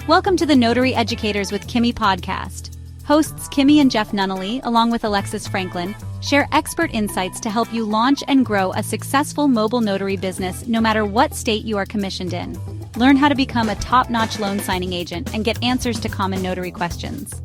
Welcome to the Notary Educators with Kimmi Podcast. Hosts Kimmi and Jeff Nunnally, along with Alexis Franklin, share expert insights to help you launch and grow a successful mobile notary business no matter what state you are commissioned in. Learn how to become a top-notch loan signing agent and get answers to common notary questions.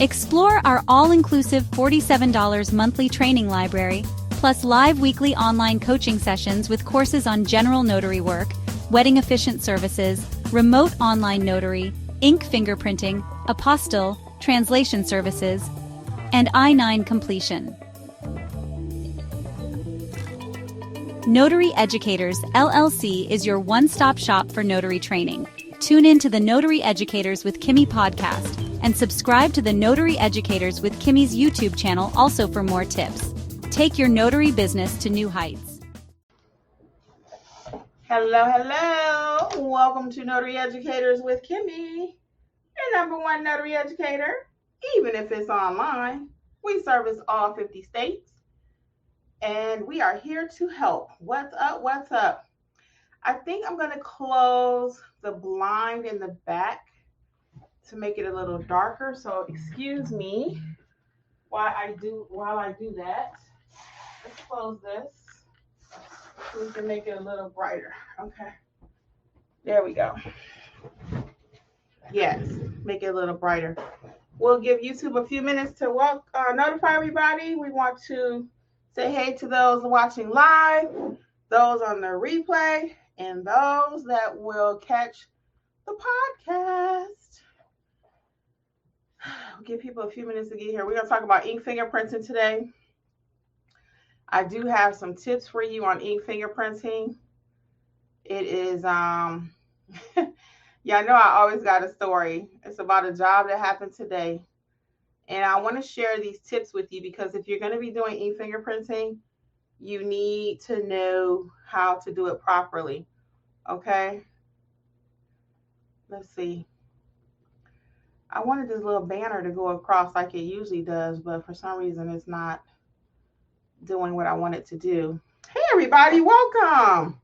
Explore our all-inclusive $47 monthly training library, plus live weekly online coaching sessions with courses on general notary work, wedding efficient services, remote online notary, ink fingerprinting, apostille, translation services, and I-9 completion. Notary Educators, LLC is your one-stop shop for notary training. Tune in to the Notary Educators with Kimmi podcast and subscribe to the Notary Educators with Kimmi's YouTube channel also for more tips. Take your notary business to new heights. Hello. Welcome to Notary Educators with Kimmi, your number one notary educator, even if it's online. We service all 50 states, and we are here to help. What's up? I think I'm going to close the blind in the back to make it a little darker, so excuse me while I do that. Let's close this. We can make it a little brighter. Okay. There we go. Yes, make it a little brighter. We'll give YouTube a few minutes to notify everybody. We want to say hey to those watching live, those on the replay, and those that will catch the podcast. We'll give people a few minutes to get here. We're going to talk about ink fingerprinting today. I do have some tips for you on ink fingerprinting. It is, yeah, I know I always got a story. It's about a job that happened today. And I want to share these tips with you because if you're going to be doing ink fingerprinting, you need to know how to do it properly. Okay? Let's see. I wanted this little banner to go across like it usually does, but for some reason it's not doing what I want it to do. Hey everybody, welcome.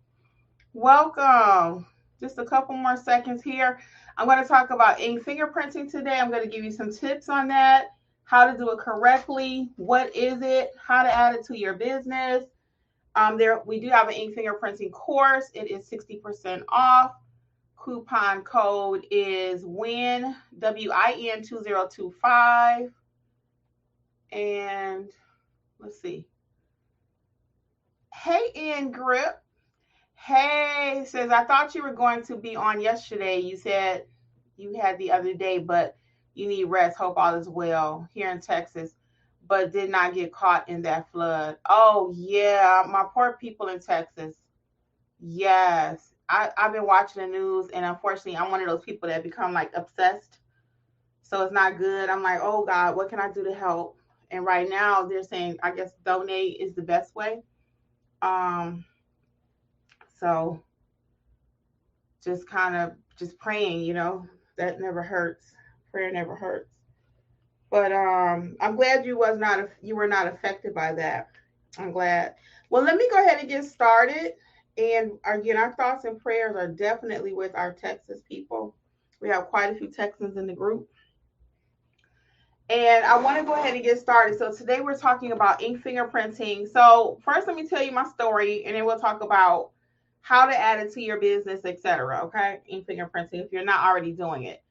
Just a couple more seconds here. I'm going to talk about ink fingerprinting today. I'm going to give you some tips on that, how to do it correctly, what is it, how to add it to your business. We do have an ink fingerprinting course. It is 60% off. Coupon code is WIN, WIN 2025. And let's see. Hey, in grip. Hey, says, I thought you were going to be on yesterday. You said you had the other day, but you need rest. Hope all is well here in Texas, but did not get caught in that flood. Oh, yeah. My poor people in Texas. Yes. I've been watching the news, and unfortunately, I'm one of those people that become like obsessed. So it's not good. I'm like, oh, God, what can I do to help? And right now, they're saying, I guess, donate is the best way. So just praying, that never hurts. Prayer never hurts. But I'm glad you were not affected by that. I'm glad. Well, let me go ahead and get started. And again, our thoughts and prayers are definitely with our Texas people. We have quite a few Texans in the group. And I want to go ahead and get started. So today we're talking about ink fingerprinting. So first, let me tell you my story, and then we'll talk about how to add it to your business, etc. Okay, ink fingerprinting if you're not already doing it.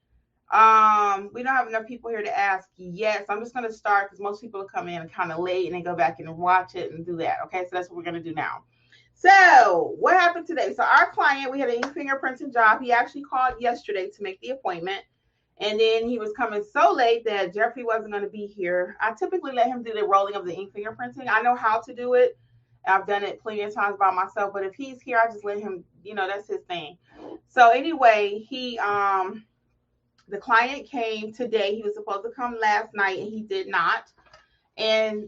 We don't have enough people here to ask. Yes, I'm just going to start because most people come in kind of late and then go back and watch it and do that. Okay, so that's what we're going to do now. So what happened today? So our client, we had an ink fingerprinting job. He actually called yesterday to make the appointment. And then he was coming so late that Jeffrey wasn't going to be here. I typically let him do the rolling of the ink fingerprinting. I know how to do it. I've done it plenty of times by myself. But if he's here, I just let him, that's his thing. So anyway, the client came today. He was supposed to come last night, and he did not. And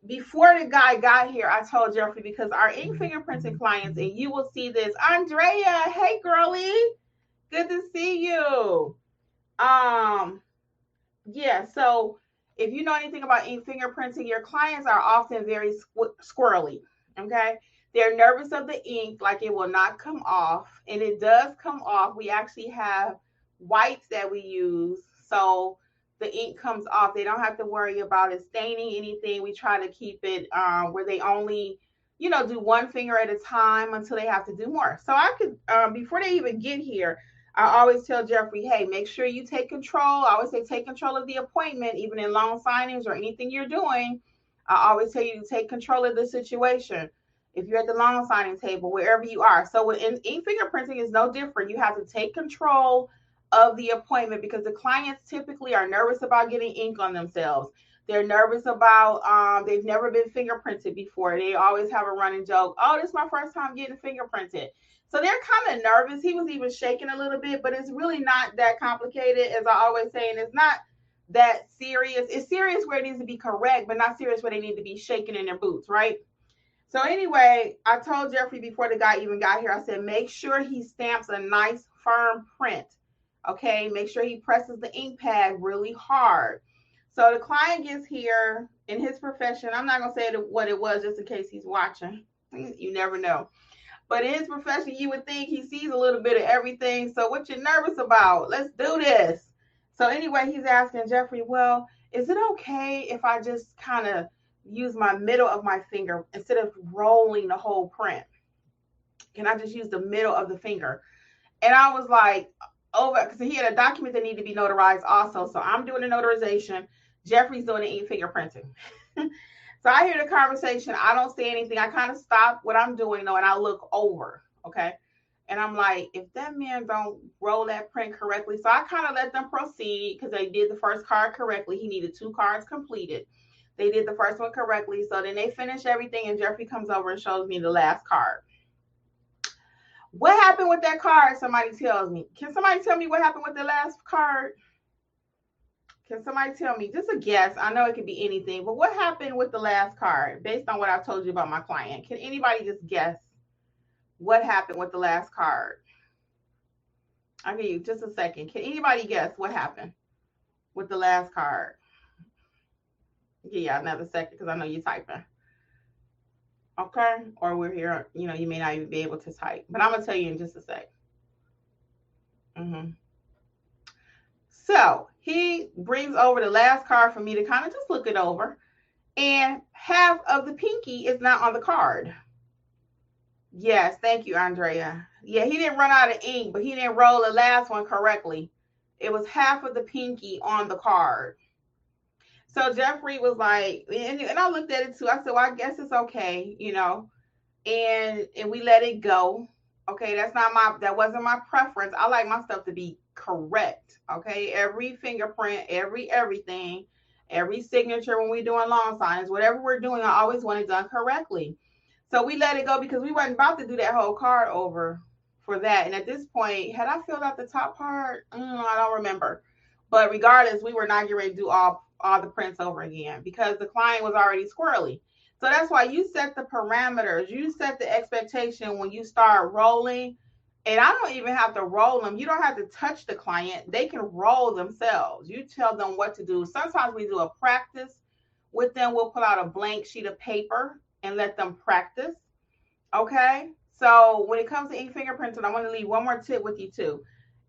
before the guy got here, I told Jeffrey, because our ink fingerprinting clients, and you will see this. Andrea, hey, girlie. Good to see you. Yeah, so if you know anything about ink fingerprinting, your clients are often very squirrely, okay? They're nervous of the ink, like it will not come off. And it does come off. We actually have wipes that we use. So the ink comes off. They don't have to worry about it staining anything. We try to keep it where they only, do one finger at a time until they have to do more. So I could, before they even get here, I always tell Jeffrey, hey, make sure you take control. I always say take control of the appointment, even in loan signings or anything you're doing. I always tell you to take control of the situation. If you're at the loan signing table, wherever you are. So in fingerprinting is no different. You have to take control of the appointment because the clients typically are nervous about getting ink on themselves. They're nervous about, they've never been fingerprinted before. They always have a running joke. Oh, this is my first time getting fingerprinted. So they're kind of nervous. He was even shaking a little bit, but it's really not that complicated. As I always say, and it's not that serious. It's serious where it needs to be correct, but not serious where they need to be shaking in their boots, right? So anyway, I told Jeffrey before the guy even got here, I said, make sure he stamps a nice firm print. Okay, make sure he presses the ink pad really hard. So the client gets here in his profession. I'm not going to say what it was just in case he's watching. You never know. But in his profession, you would think he sees a little bit of everything. So what you nervous about? Let's do this. So anyway, he's asking Jeffrey, well, is it okay if I just kind of use my middle of my finger instead of rolling the whole print? Can I just use the middle of the finger? And I was like, because he had a document that needed to be notarized also. So I'm doing the notarization. Jeffrey's doing the ink fingerprinting. So I hear the conversation. I don't say anything. I kind of stop what I'm doing though, and I look over. Okay. And I'm like, if that man don't roll that print correctly. So I kind of let them proceed because they did the first card correctly. He needed 2 cards completed. They did the first one correctly. So then they finish everything and Jeffrey comes over and shows me the last card. What happened with that card? Somebody tells me. Can somebody tell me what happened with the last card? Can somebody tell me? Just a guess. I know it could be anything, but what happened with the last card based on what I've told you about my client? Can anybody just guess what happened with the last card? I'll give you just a second. Can anybody guess what happened with the last card? Yeah, another second because I know you're typing. Okay, or we're here, you may not even be able to type, but I'm gonna tell you in just a sec. So he brings over the last card for me to kind of just look it over, and half of the pinky is not on the card. Yes, thank you, Andrea. Yeah, he didn't run out of ink, but he didn't roll the last one correctly. It was half of the pinky on the card. So Jeffrey was like, and I looked at it too. I said, well, I guess it's okay, and we let it go. Okay, that wasn't my preference. I like my stuff to be correct. Okay, every fingerprint, everything, every signature when we're doing loan signings, whatever we're doing, I always want it done correctly. So we let it go because we weren't about to do that whole card over for that. And at this point, had I filled out the top part? I don't remember. But regardless, we were not getting ready to do all the prints over again because the client was already squirrely. So that's why you set the parameters. You set the expectation when you start rolling. And I don't even have to roll them. You don't have to touch the client. They can roll themselves. You tell them what to do. Sometimes we do a practice with them. We'll pull out a blank sheet of paper and let them practice. Okay? So when it comes to ink fingerprinting, I want to leave one more tip with you too.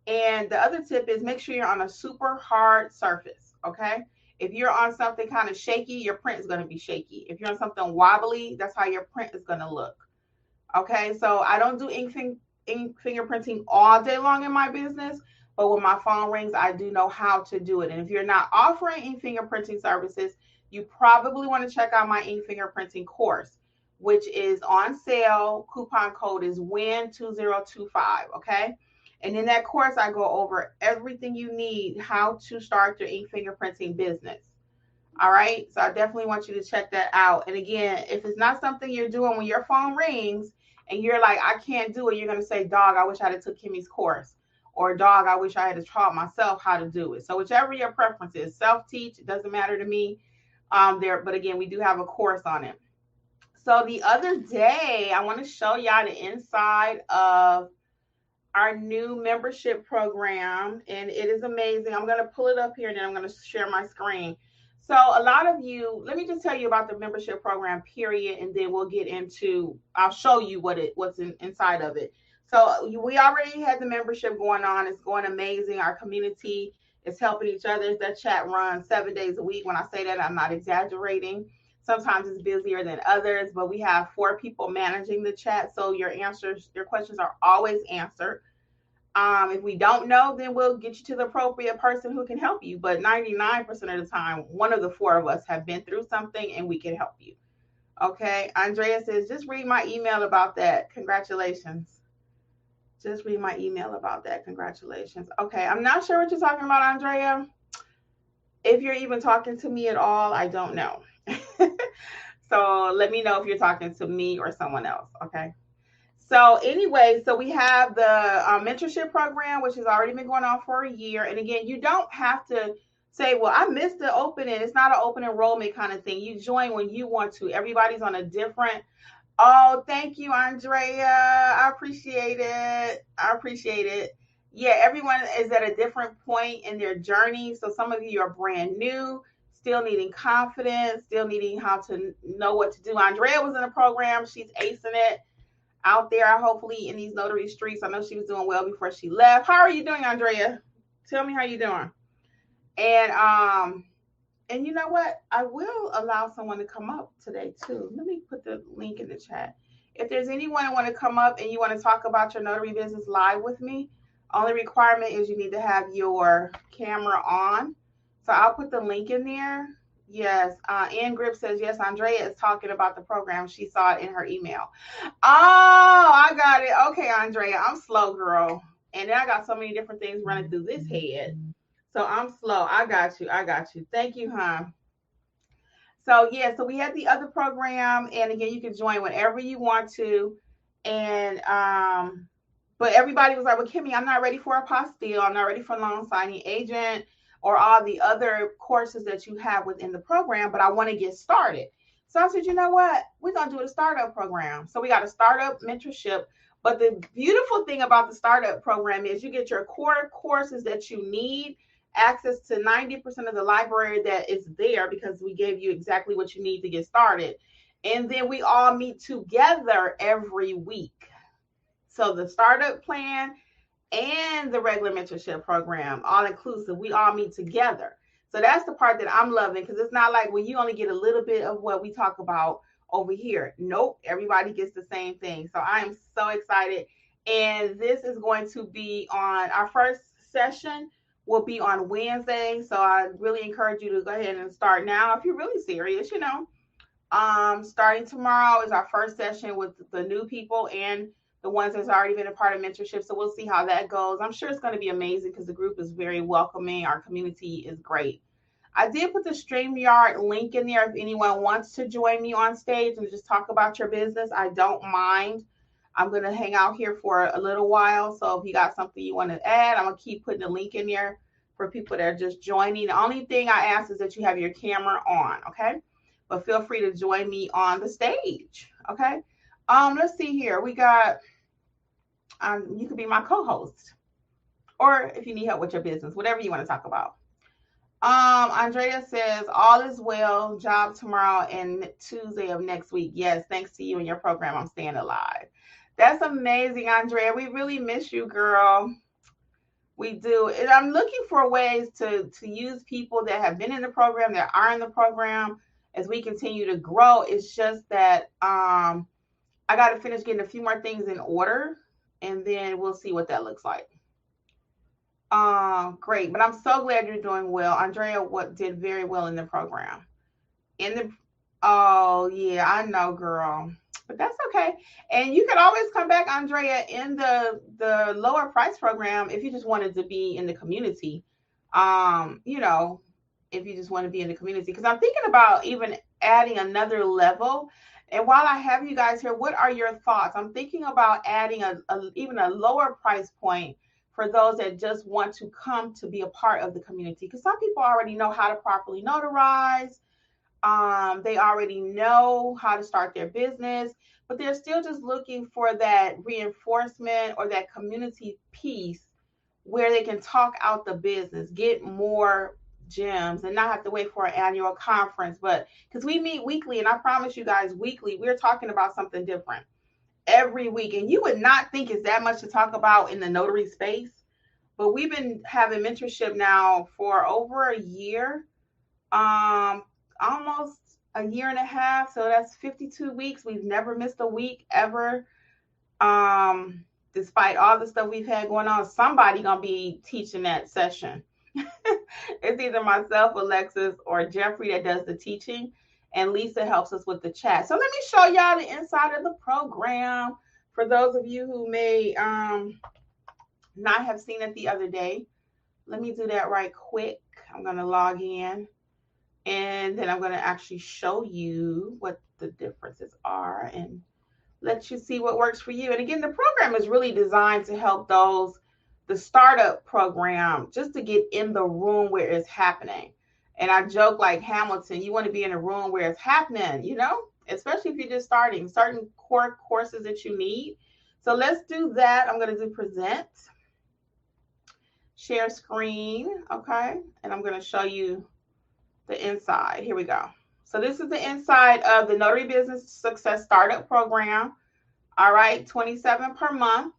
And the other tip is make sure you're on a super hard surface. Okay? If you're on something kind of shaky, your print is going to be shaky. If you're on something wobbly, that's how your print is going to look. Okay? So I don't do ink fingerprinting all day long in my business, but when my phone rings, I do know how to do it. And if you're not offering ink fingerprinting services, you probably want to check out my ink fingerprinting course, which is on sale. Coupon code is WIN2025. Okay. And in that course, I go over everything you need, how to start your ink fingerprinting business. All right. So I definitely want you to check that out. And again, if it's not something you're doing when your phone rings and you're like, I can't do it, you're going to say, dog, I wish I had took Kimmi's course. Or dog, I wish I had taught myself how to do it. So whichever your preference is, self-teach, it doesn't matter to me. But again, we do have a course on it. So the other day, I want to show y'all the inside of our new membership program, and it is amazing. I'm going to pull it up here and then I'm going to share my screen. So a lot of you, let me just tell you about the membership program, period, and then we'll get into, I'll show you what's inside of it. So we already had the membership going on. It's going amazing. Our community is helping each other. That chat runs 7 days a week. When I say that, I'm not exaggerating. Sometimes it's busier than others, but we have 4 people managing the chat. So your questions are always answered. If we don't know, then we'll get you to the appropriate person who can help you. But 99% of the time, one of the 4 of us have been through something and we can help you. Okay. Andrea says, just read my email about that. Congratulations. Just read my email about that. Congratulations. Okay. I'm not sure what you're talking about, Andrea. If you're even talking to me at all, I don't know. So let me know if you're talking to me or someone else. Okay. So anyway, so we have the mentorship program, which has already been going on for a year. And again, you don't have to say, well, I missed the opening. It's not an open enrollment kind of thing. You join when you want to. Everybody's on a different. Oh, thank you, Andrea. I appreciate it. Yeah, everyone is at a different point in their journey. So some of you are brand new, still needing confidence, still needing how to know what to do. Andrea was in the program. She's acing it out there, hopefully in these notary streets. I know she was doing well before she left. How are you doing, Andrea? Tell me how you're doing. And you know what? I will allow someone to come up today too. Let me put the link in the chat. If there's anyone who want to come up and you want to talk about your notary business live with me, only requirement is you need to have your camera on. So I'll put the link in there. Yes. Ann Grip says, yes, Andrea is talking about the program. She saw it in her email. Oh, I got it. Okay, Andrea, I'm slow, girl. And then I got so many different things running through this head. So I'm slow. I got you. Thank you, hon. So, yeah, so we had the other program. And again, you can join whenever you want to. And, but everybody was like, well, Kimmi, I'm not ready for apostille. I'm not ready for loan signing agent or all the other courses that you have within the program, but I want to get started. So I said, you know what? We're going to do a startup program. So we got a startup mentorship. But the beautiful thing about the startup program is you get your core courses that you need, access to 90% of the library that is there because we gave you exactly what you need to get started. And then we all meet together every week. So the startup plan and the regular mentorship program, all inclusive, we all meet together. So that's the part that I'm loving, because it's not like, well, you only get a little bit of what we talk about over here. Nope, everybody gets the same thing. So I am so excited. And this is going to be on, our first session will be on Wednesday. So I really encourage you to go ahead and start now if you're really serious, you know. Starting tomorrow is our first session with the new people and the ones that's already been a part of mentorship. So we'll see how that goes. I'm sure it's going to be amazing because the group is very welcoming. Our community is great. I did put the StreamYard link in there if anyone wants to join me on stage and just talk about your business. I don't mind. I'm going to hang out here for a little while. So if you got something you want to add, I'm going to keep putting the link in there for people that are just joining. The only thing I ask is that you have your camera on, okay? But feel free to join me on the stage, okay? Let's see here. We got, you could be my co-host, or if you need help with your business, whatever you want to talk about. Andrea says, all is well, job tomorrow and Tuesday of next week. Yes, thanks to you and your program, I'm staying alive. That's amazing, Andrea. We really miss you, girl. We do. And I'm looking for ways to use people that have been in the program, that are in the program, as we continue to grow. It's just that I got to finish getting a few more things in order, and then we'll see what that looks like. Great. But I'm so glad you're doing well. Andrea did very well in the program. Oh, yeah, I know, girl. But that's okay. And you can always come back, Andrea, in the lower price program if you just wanted to be in the community. You know, if you just want to be in the community. Because I'm thinking about even adding another level. And while I have you guys here, what are your thoughts? I'm thinking about adding even a lower price point for those that just want to come to be a part of the community. Because some people already know how to properly notarize. They already know how to start their business, but they're still just looking for that reinforcement or that community piece where they can talk out the business, get more gems and not have to wait for an annual conference. But because we meet weekly, and I promise you guys, weekly, we're talking about something different every week. And you would not think it's that much to talk about in the notary space. But we've been having mentorship now for over a year, almost a year and a half. So that's 52 weeks. We've never missed a week ever. Despite all the stuff we've had going on, somebody gonna be teaching that session. It's either myself, Alexis, or Jeffrey that does the teaching, and Lisa helps us with the chat. So let me show y'all the inside of the program for those of you who may not have seen it the other day. Let me do that right quick. I'm gonna log in, and then I'm gonna actually show you what the differences are and let you see what works for you. And again, the program is really designed to help those, the startup program, just to get in the room where it's happening. And I joke like Hamilton, you want to be in a room where it's happening, you know, especially if you're just starting, certain core courses that you need. So let's do that. I'm going to do present, share screen. Okay. And I'm going to show you the inside. Here we go. So this is the inside of the Notary Business Success Startup Program. All right, $27 per month.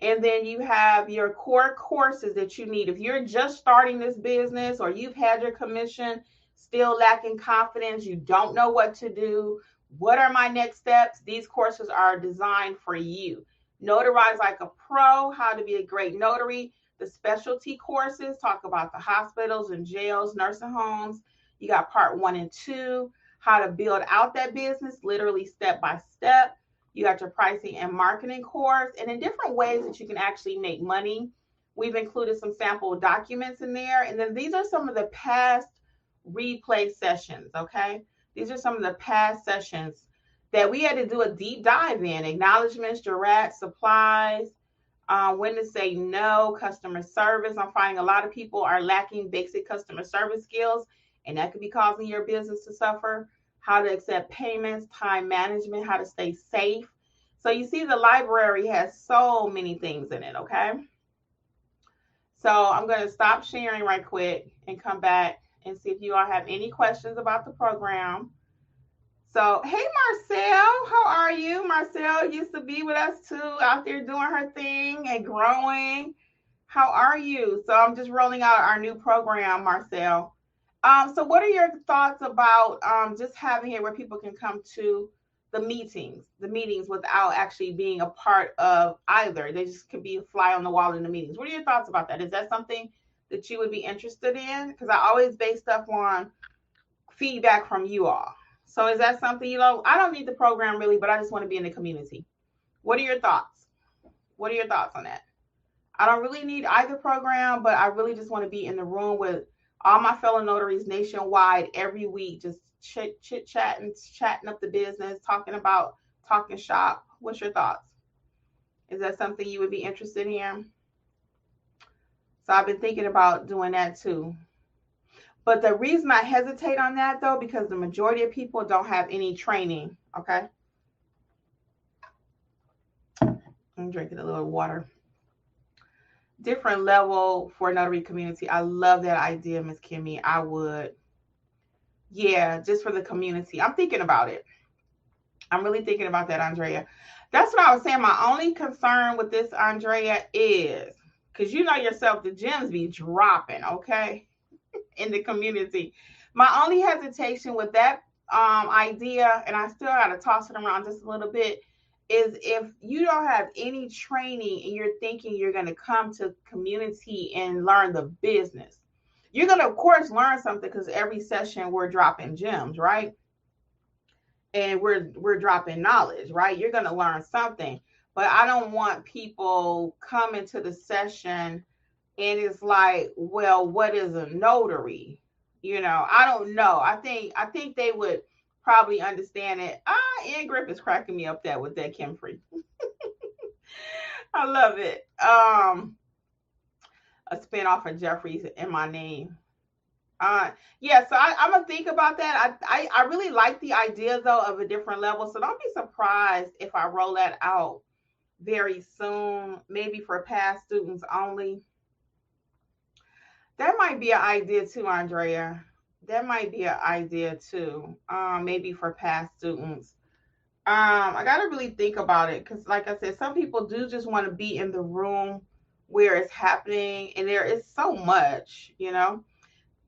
And then you have your core courses that you need. If you're just starting this business or you've had your commission, still lacking confidence, you don't know what to do, what are my next steps? These courses are designed for you. Notarize like a pro, how to be a great notary. The specialty courses talk about the hospitals and jails, nursing homes. You got part 1 and 2, how to build out that business, literally step by step. You got your pricing and marketing course, and in different ways that you can actually make money. We've included some sample documents in there. And then these are some of the past replay sessions, okay? These are some of the past sessions that we had to do a deep dive in. Acknowledgements, jurat, supplies, when to say no, customer service. I'm finding a lot of people are lacking basic customer service skills, and that could be causing your business to suffer. How to accept payments, time management, how to stay safe. So you see the library has so many things in it, okay? So I'm going to stop sharing right quick and come back and see if you all have any questions about the program. So, hey, Marcel, how are you? Marcel used to be with us too, out there doing her thing and growing. How are you? So I'm just rolling out our new program, Marcel. So what are your thoughts about just having it where people can come to the meetings without actually being a part of either? They just could be a fly on the wall in the meetings. What are your thoughts about that? Is that something that you would be interested in? Because I always base stuff on feedback from you all. So is that something, you know, I don't need the program really, but I just want to be in the community. What are your thoughts? What are your thoughts on that? I don't really need either program, but I really just want to be in the room with all my fellow notaries nationwide every week, just chit-chatting, chatting up the business, talking shop. What's your thoughts? Is that something you would be interested in? So I've been thinking about doing that too. But the reason I hesitate on that though, because the majority of people don't have any training, okay? I'm drinking a little water. Different level for notary community. I love that idea, Miss Kimmi. I would. Yeah, just for the community. I'm thinking about it. I'm really thinking about that, Andrea. That's what I was saying. My only concern with this, Andrea, is because you know yourself, the gems be dropping, okay, in the community. My only hesitation with that idea, and I still got to toss it around just a little bit, is if you don't have any training and you're thinking you're going to come to community and learn the business. You're going to, of course, learn something because every session we're dropping gems, right? And we're dropping knowledge, right? You're going to learn something. But I don't want people coming to the session and it's like, well, what is a notary? You know, I don't know. I think they would probably understand it. Ann Griff is cracking me up with that Kimfrey. I love it. A spinoff of Jeffrey's in my name. Yeah, so I'm gonna think about that. I really like the idea though of a different level. So don't be surprised if I roll that out very soon, maybe for past students only. That might be an idea too, Andrea. That might be an idea too. Maybe for past students. I gotta really think about it because, like I said, some people do just want to be in the room where it's happening, and there is so much,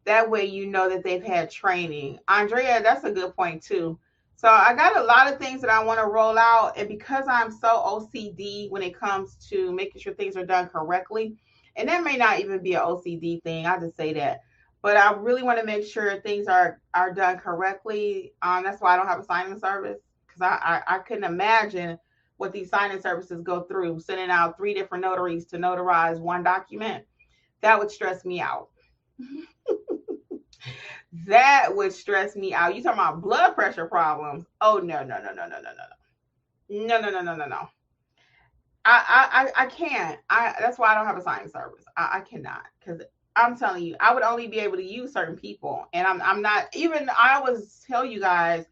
That way, that they've had training. Andrea, that's a good point too. So I got a lot of things that I want to roll out, and because I'm so OCD when it comes to making sure things are done correctly, and that may not even be an OCD thing, I just say that, but I really want to make sure things are done correctly. That's why I don't have a signing service, because I couldn't imagine what these signing services go through, sending out 3 different notaries to notarize one document. That would stress me out. That would stress me out. You talking about blood pressure problems? Oh no. I can't. That's why I don't have a signing service. I cannot, because I'm telling you, I would only be able to use certain people, and I'm not even. I always tell you guys,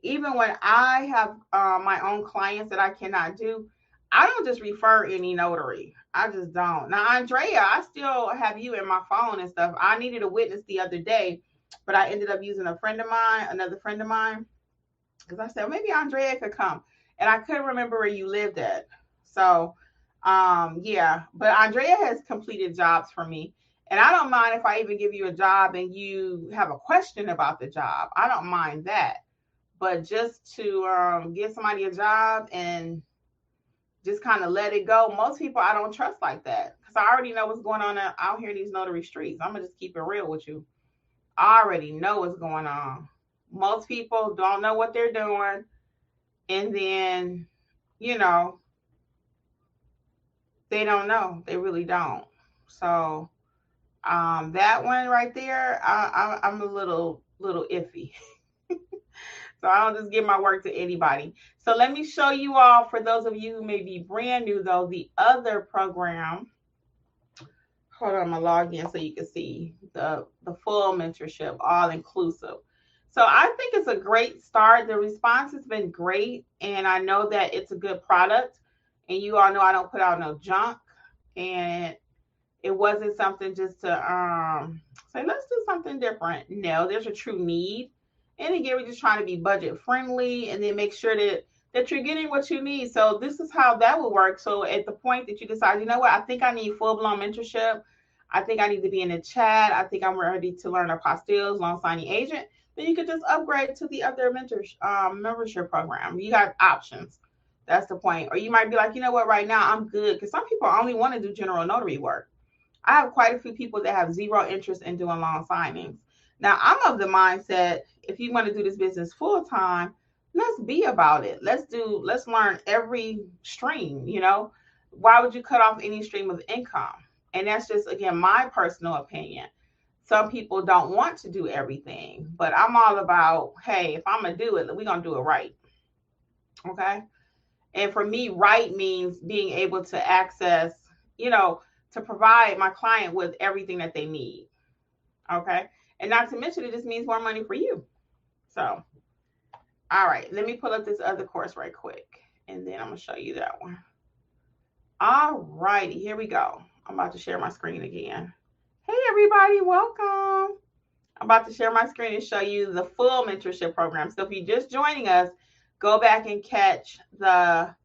even when I have my own clients that I cannot do, I don't just refer any notary. I just don't. Now, Andrea, I still have you in my phone and stuff. I needed a witness the other day, but I ended up using another friend of mine, because I said, well, maybe Andrea could come. And I couldn't remember where you lived at. So, yeah. But Andrea has completed jobs for me. And I don't mind if I even give you a job and you have a question about the job. I don't mind that. But just to give somebody a job and just kind of let it go. Most people I don't trust like that, because I already know what's going on out here in these notary streets. I'm going to just keep it real with you. I already know what's going on. Most people don't know what they're doing. And then, they don't know. They really don't. So that one right there, I'm a little iffy. So I don't just give my work to anybody. So let me show you all, for those of you who may be brand new though, the other program. Hold on, I'm gonna log in so you can see the full mentorship, all inclusive. So I think it's a great start. The response has been great, and I know that it's a good product. And you all know I don't put out no junk, and it wasn't something just to say let's do something different. No, there's a true need. And again, we're just trying to be budget friendly, and then make sure that you're getting what you need. So this is how that will work. So at the point that you decide, you know what, I think I need full-blown mentorship. I think I need to be in the chat. I think I'm ready to learn apostilles, loan signing agent. Then you could just upgrade to the other membership program. You got options. That's the point. Or you might be like, you know what, right now I'm good. Because some people only want to do general notary work. I have quite a few people that have zero interest in doing loan signings. Now, I'm of the mindset, if you want to do this business full time, let's be about it. Let's learn every stream, Why would you cut off any stream of income? And that's just, again, my personal opinion. Some people don't want to do everything, but I'm all about, hey, if I'm going to do it, we're going to do it right. Okay. And for me, right means being able to access, to provide my client with everything that they need. Okay. And not to mention, it just means more money for you. So, all right, let me pull up this other course right quick, and then I'm going to show you that one. All righty, here we go. I'm about to share my screen again. Hey, everybody, welcome. I'm about to share my screen and show you the full mentorship program. So if you're just joining us, go back and catch the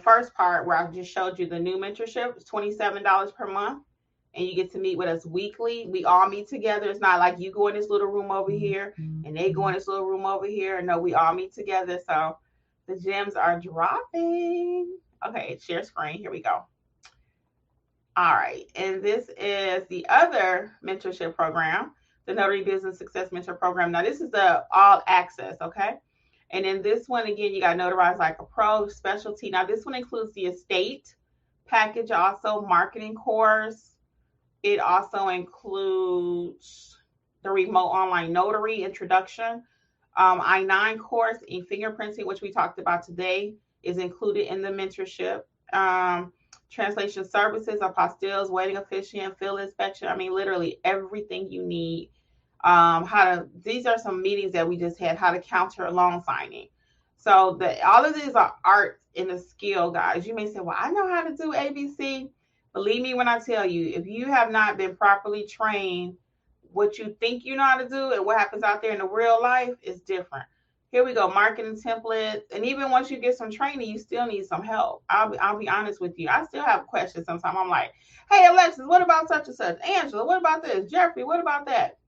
first part where I just showed you the new mentorship. It's $27 per month. And you get to meet with us weekly. We all meet together. It's not like you go in this little room over here and they go in this little room over here. No, we all meet together. So the gems are dropping. Okay, share screen. Here we go. All right. And this is the other mentorship program, the Notary Business Success Mentor Program. Now, this is the all access, okay? And in this one, again, you got Notarize Like a Pro specialty. Now, this one includes the estate package, also marketing course. It also includes the remote online notary introduction. I-9 course in fingerprinting, which we talked about today, is included in the mentorship. Translation services, apostilles, wedding officiant, field inspection. I mean, literally everything you need. These are some meetings that we just had, how to counter loan signing. So all of these are art and a skill, guys. You may say, well, I know how to do ABC. Believe me when I tell you, if you have not been properly trained, what you think you know how to do and what happens out there in the real life is different. Here we go, marketing templates. And even once you get some training, you still need some help. I'll be honest with you. I still have questions sometimes. I'm like, hey, Alexis, what about such and such? Angela, what about this? Jeffrey, what about that?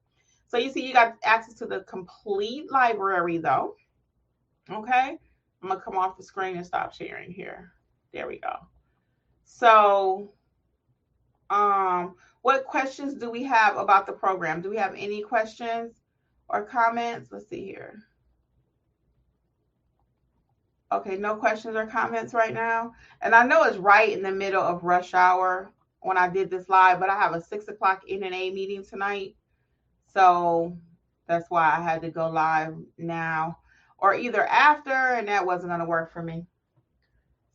So you see, you got access to the complete library, though. Okay. I'm going to come off the screen and stop sharing here. There we go. So, what questions do we have about the program? Do we have any questions or comments? Let's see here. Okay, no questions or comments right now. And I know it's right in the middle of rush hour when I did this live, but I have a 6 o'clock NNA meeting tonight. So that's why I had to go live now or either after, and that wasn't going to work for me.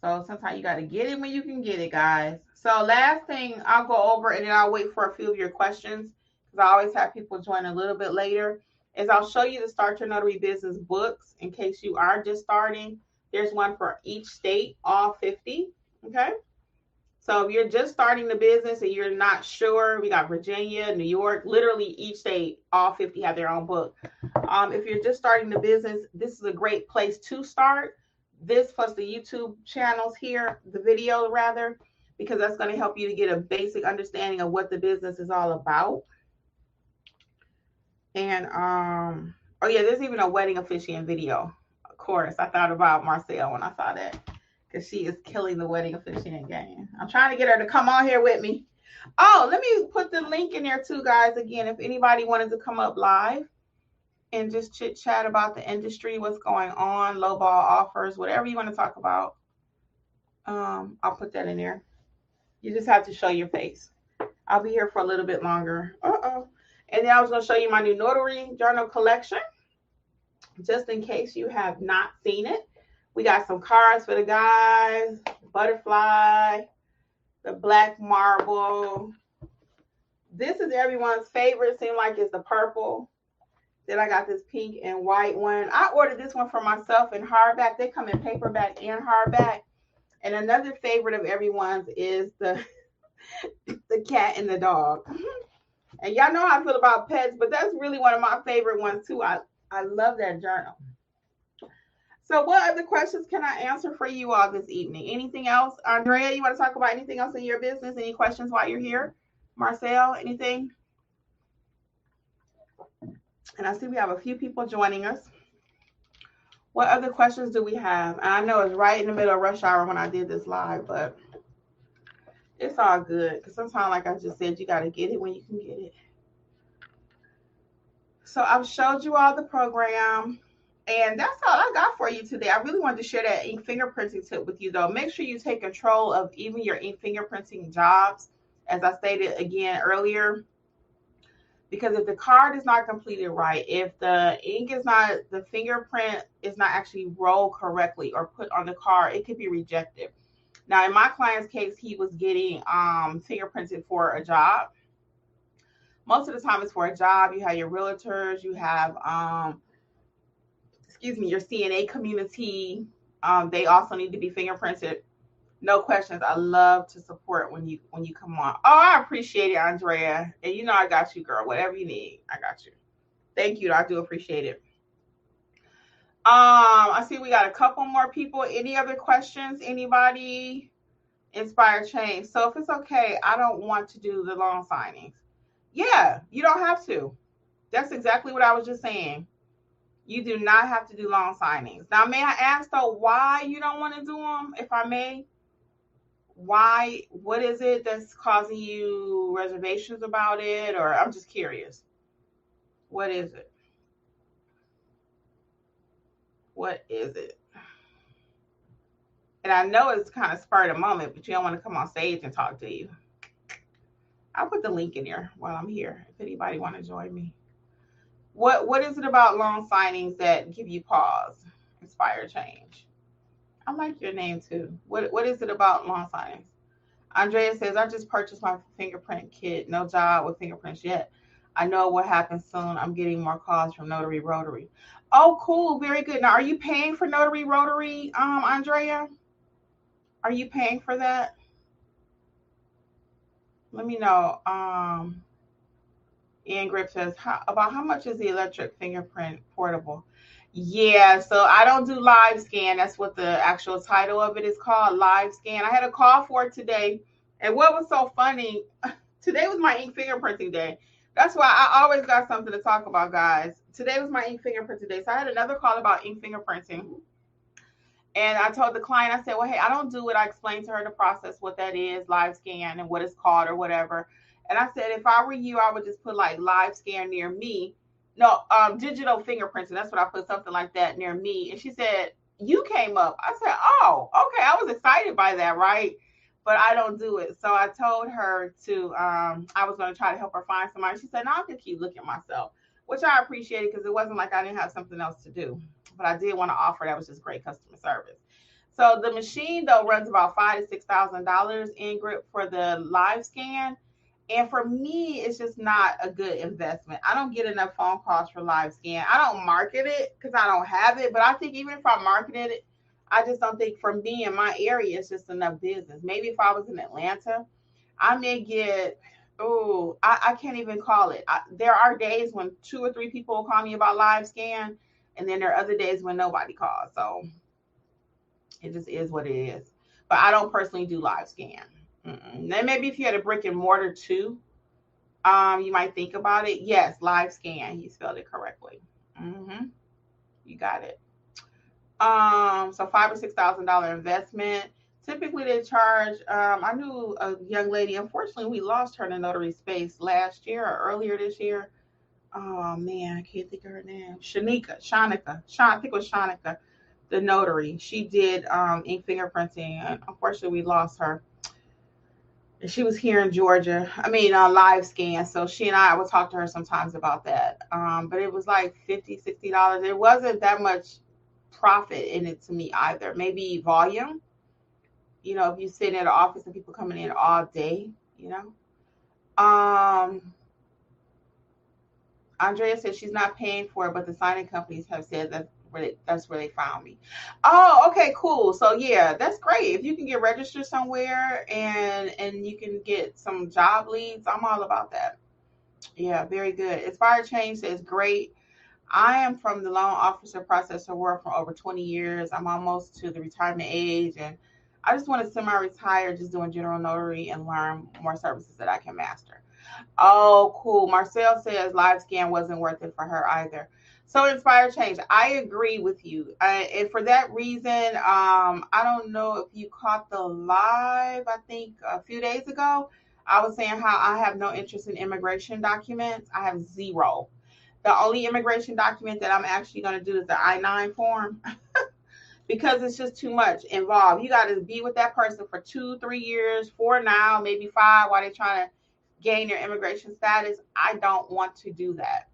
So sometimes you got to get it when you can get it, guys. So last thing I'll go over, and then I'll wait for a few of your questions because I always have people join a little bit later, is I'll show you the Start Your Notary Business books in case you are just starting. There's one for each state, all 50, okay? So if you're just starting the business and you're not sure, we got Virginia, New York, literally each state, all 50 have their own book. If you're just starting the business, this is a great place to start. This plus the YouTube channels here, the video rather, because that's going to help you to get a basic understanding of what the business is all about. And, oh yeah, there's even a wedding officiant video. Of course, I thought about Marcel when I saw that because she is killing the wedding officiant game. I'm trying to get her to come on here with me. Oh, let me put the link in there too, guys. Again, if anybody wanted to come up live and just chit chat about the industry, what's going on, lowball offers, whatever you want to talk about, I'll put that in there. You just have to show your face. I'll be here for a little bit longer. And then I was going to show you my new notary journal collection, just in case you have not seen it. We got some cards for the guys, butterfly, the black marble. This is everyone's favorite. Seems like it's the purple. Then I got this pink and white one. I ordered this one for myself in hardback. They come in paperback and hardback. And another favorite of everyone's is the cat and the dog. And y'all know how I feel about pets, but that's really one of my favorite ones too. I love that journal. So what other questions can I answer for you all this evening? Anything else? Andrea, you want to talk about anything else in your business? Any questions while you're here? Marcel, anything? And I see we have a few people joining us. What other questions do we have? And I know it's right in the middle of rush hour when I did this live, but it's all good. Because sometimes, like I just said, you got to get it when you can get it. So I've showed you all the program. And that's all I got for you today. I really wanted to share that ink fingerprinting tip with you, though. Make sure you take control of even your ink fingerprinting jobs, as I stated again earlier. Because if the card is not completed right, if the ink is not, the fingerprint is not actually rolled correctly or put on the card, it could be rejected. Now, in my client's case, he was getting fingerprinted for a job. Most of the time it's for a job. You have your realtors, you have your CNA community. They also need to be fingerprinted. No questions. I love to support when you come on. Oh, I appreciate it, Andrea. And you know I got you, girl. Whatever you need, I got you. Thank you. I do appreciate it. I see we got a couple more people. Any other questions? Anybody? Inspire change. So if it's okay, I don't want to do the long signings. Yeah, you don't have to. That's exactly what I was just saying. You do not have to do long signings. Now, may I ask, though, why you don't want to do them, if I may? Why? What is it that's causing you reservations about it? Or I'm just curious. What is it? What is it? And I know it's kind of spurred a moment, but you don't want to come on stage and talk to you. I'll put the link in there while I'm here if anybody want to join me. What is it about long signings that give you pause, inspire change? I like your name too. What is it about long signings? Andrea says, I just purchased my fingerprint kit. No job with fingerprints yet. I know what happens soon. I'm getting more calls from Notary Rotary. Oh, cool. Very good. Now, are you paying for Notary Rotary, Andrea? Are you paying for that? Let me know. Ian Grip says, about how much is the electric fingerprint portable? Yeah, so I don't do live scan. That's what the actual title of it is called, live scan. I had a call for it today. And what was so funny, today was my ink fingerprinting day. That's why I always got something to talk about, guys. Today was my ink fingerprinting day. So I had another call about ink fingerprinting. And I told the client, I said, well, hey, I don't do it. I explained to her the process, what that is, live scan and what it's called or whatever. And I said, if I were you, I would just put like live scan near me. No, digital fingerprinting. That's what I put, something like that near me. And she said, you came up. I said, oh, okay. I was excited by that, right? But I don't do it. So I told her to, I was going to try to help her find somebody. She said, no, I can keep looking at myself, which I appreciated because it wasn't like I didn't have something else to do. But I did want to offer, that was just great customer service. So the machine though runs about $5,000 to $6,000 in grip for the live scan. And for me, it's just not a good investment. I don't get enough phone calls for live scan. I don't market it because I don't have it. But I think even if I marketed it, I just don't think for me in my area, it's just enough business. Maybe if I was in Atlanta, I may get, I can't even call it. There are days when 2 or 3 people will call me about live scan. And then there are other days when nobody calls. So it just is what it is. But I don't personally do live scan. Then maybe if you had a brick and mortar too, you might think about it. Yes, live scan. He spelled it correctly. You got it. So $5,000 or $6,000 investment. Typically they charge. I knew a young lady. Unfortunately, we lost her in the notary space last year or earlier this year. Oh man, I can't think of her name. Shanika. I think it was Shanika, the notary. She did ink fingerprinting, and unfortunately, we lost her. And she was here in Georgia. Live scan. So she and I would talk to her sometimes about that. But it was like $50, $60. It wasn't that much profit in it to me either. Maybe volume. If you sit in an office and people coming in all day, Andrea said she's not paying for it, but the signing companies have said that's where they found me. Oh, okay, cool. So yeah, that's great. If you can get registered somewhere and you can get some job leads, I'm all about that. Yeah, very good. Inspired Change says great. I am from the loan officer processor world for over 20 years. I'm almost to the retirement age, and I just want to semi-retire, just doing general notary and learn more services that I can master. Oh, cool. Marcel says live scan wasn't worth it for her either. So Inspired Change, I agree with you. And for that reason, I don't know if you caught the live, I think a few days ago, I was saying how I have no interest in immigration documents. I have zero. The only immigration document that I'm actually going to do is the I-9 form because it's just too much involved. You got to be with that person for 2, 3 years, 4 now, maybe 5 while they're trying to gain their immigration status. I don't want to do that.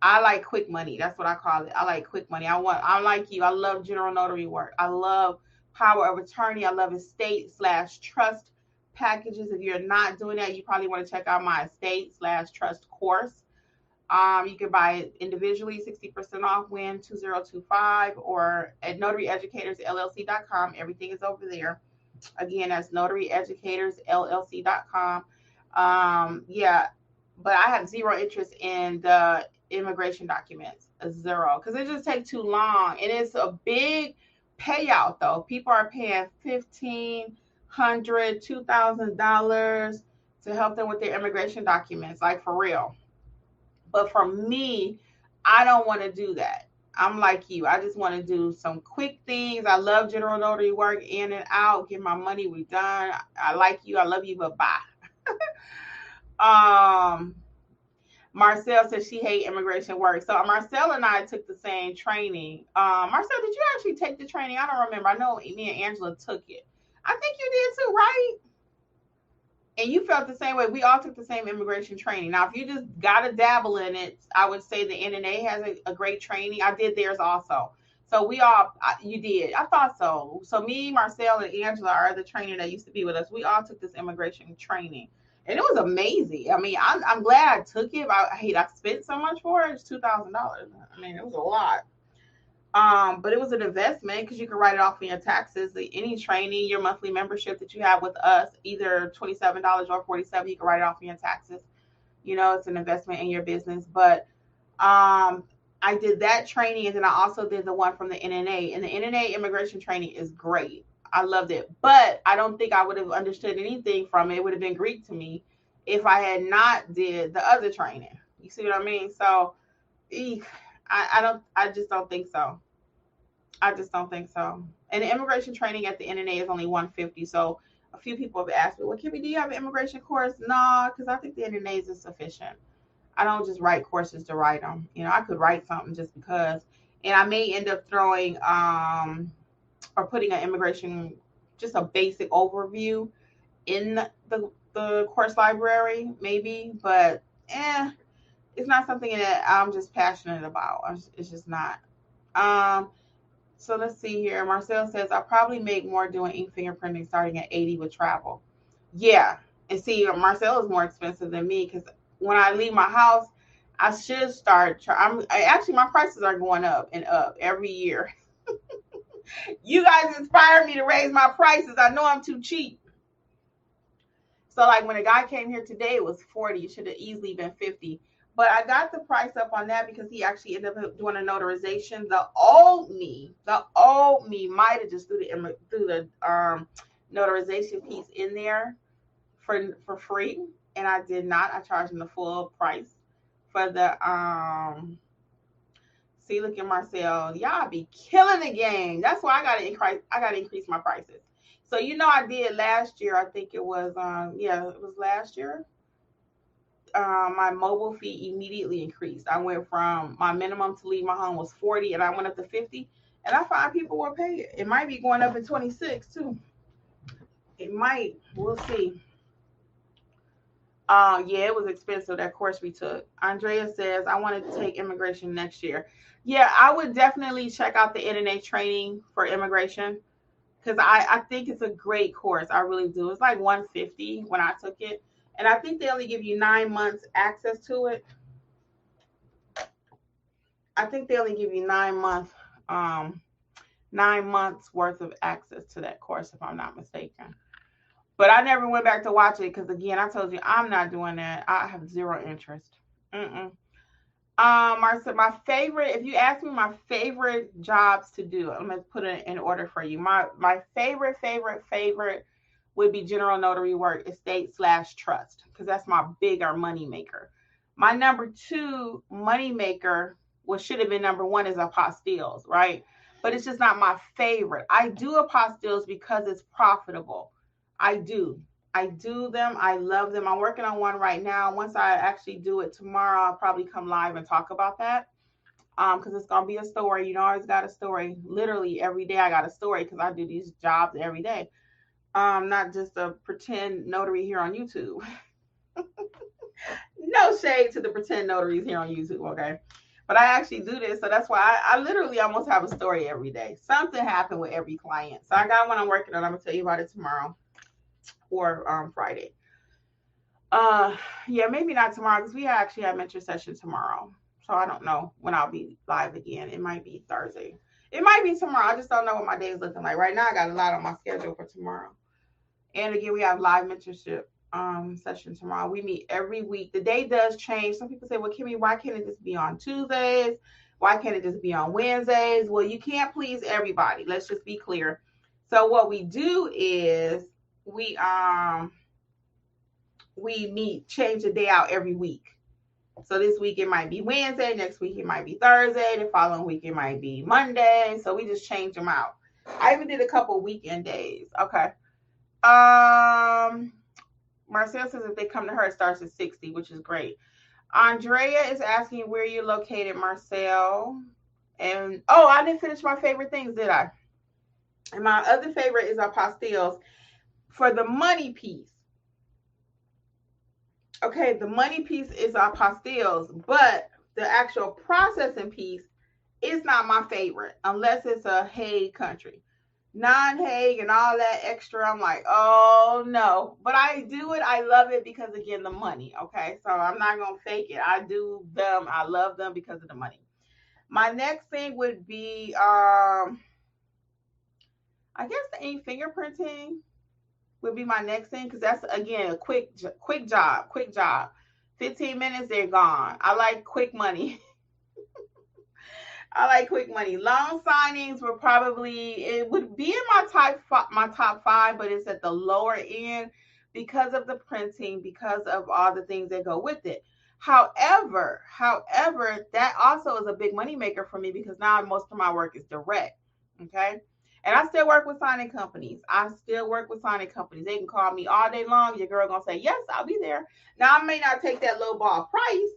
I like quick money. That's what I call it. I like quick money. I'm like you. I love general notary work. I love power of attorney. I love estate/trust packages. If you're not doing that, you probably want to check out my estate/trust course. You can buy it individually, 60% off, WIN 2025, or at notaryeducatorsllc.com. Everything is over there. Again, that's notaryeducatorsllc.com. But I have zero interest in the immigration documents, zero, because it just takes too long, and it's a big payout though. People are paying $1,500, $2,000 to help them with their immigration documents, like for real. But for me, I don't want to do that. I'm like you. I just want to do some quick things. I love general notary work, in and out, get my money, we done. I like you. I love you, but bye. Marcel says she hates immigration work. So Marcel and I took the same training. Marcel, did you actually take the training? I don't remember. I know me and Angela took it. I think you did too, right? And you felt the same way. We all took the same immigration training. Now, if you just got to dabble in it, I would say the NNA has a great training. I did theirs also. So you did. I thought so. So me, Marcel, and Angela are the trainer that used to be with us. We all took this immigration training. And it was amazing. I'm glad I took it. I spent so much for it. It's $2,000. It was a lot. But it was an investment because you can write it off in your taxes. Any training, your monthly membership that you have with us, either $27 or $47, you can write it off in your taxes. It's an investment in your business. But I did that training, and then I also did the one from the NNA. And the NNA immigration training is great. I loved it. But I don't think I would have understood anything from it. It would have been Greek to me if I had not did the other training. You see what I mean? So I just don't think so. I just don't think so. And the immigration training at the NNA is only $150. So a few people have asked me, well, Kimmi, do you have an immigration course? No, because I think the NNAs is sufficient. I don't just write courses to write them. I could write something just because. And I may end up throwing or putting an immigration, just a basic overview in the course library, maybe. But it's not something that I'm just passionate about. It's just not. So let's see here. Marcel says, I'll probably make more doing ink fingerprinting starting at $80 with travel. Yeah. And see, Marcel is more expensive than me because when I leave my house, I should start. Actually, my prices are going up and up every year. You guys inspire me to raise my prices. I know I'm too cheap. So like when a guy came here today, it was $40. It should have easily been $50. But I got the price up on that because he actually ended up doing a notarization. The old me might have just threw the notarization piece in there for free, and I did not. I charged him the full price for the See, look at Marcel. Y'all be killing the game. That's why I gotta increase my prices. So I did last year. I think it was it was last year. My mobile fee immediately increased. I went from my minimum to leave my home was $40, and I went up to $50, and I find people will pay it. It might be going up in 26 too. It might. We'll see. Yeah, it was expensive, that course we took. Andrea says, I wanted to take immigration next year. Yeah, I would definitely check out the NNA training for immigration because I think it's a great course. I really do. It's like $150 when I took it. And I think they only give you 9 months access to it. I think they only give you 9 months worth of access to that course, if I'm not mistaken. But I never went back to watch it because, again, I told you I'm not doing that. I have zero interest. Marcia, my favorite, if you ask me my favorite jobs to do, I'm going to put it in order for you. My favorite would be general notary work, estate/trust, because that's my bigger money maker. My number 2 money maker, what should have been number 1, is apostilles, right? But it's just not my favorite. I do apostilles because it's profitable. I do them. I love them. I'm working on one right now. Once I actually do it tomorrow, I'll probably come live and talk about that. Because it's going to be a story. I always got a story. Literally every day I got a story because I do these jobs every day. Not just a pretend notary here on YouTube. No shade to the pretend notaries here on YouTube, okay? But I actually do this, so that's why I literally almost have a story every day. Something happened with every client. So I got one I'm working on. I'm going to tell you about it tomorrow or Friday. Yeah, maybe not tomorrow because we actually have mentor session tomorrow. So I don't know when I'll be live again. It might be Thursday. It might be tomorrow. I just don't know what my day is looking like. Right now, I got a lot on my schedule for tomorrow. And again, we have live mentorship session tomorrow. We meet every week. The day does change. Some people say, well, Kimmi, why can't it just be on Tuesdays? Why can't it just be on Wednesdays? Well, you can't please everybody. Let's just be clear. So what we do is we change the day out every week. So this week it might be Wednesday. Next week it might be Thursday. The following week it might be Monday. So we just change them out. I even did a couple weekend days. Okay. Marcel says if they come to her, it starts at 60, which is great. Andrea is asking where you're located, Marcel. And I didn't finish my favorite things, did I? And my other favorite is apostilles for the money piece. Okay, the money piece is apostilles, but the actual processing piece is not my favorite unless it's a Hague country. Non-Hague and all that extra, I'm like, oh no. But I do it. I love it because, again, the money. Okay, so I'm not going to fake it. I do them. I love them because of the money. My next thing would be, I guess the ink fingerprinting would be my next thing, because that's, again, a quick job. 15 minutes, they're gone. I like quick money. I like quick money. Loan signings were probably, it would be in my top five, but it's at the lower end because of the printing, because of all the things that go with it. However, that also is a big money maker for me, because now most of my work is direct. Okay. And I still work with signing companies. They can call me all day long. Your girl gonna say, yes, I'll be there. Now, I may not take that low ball price,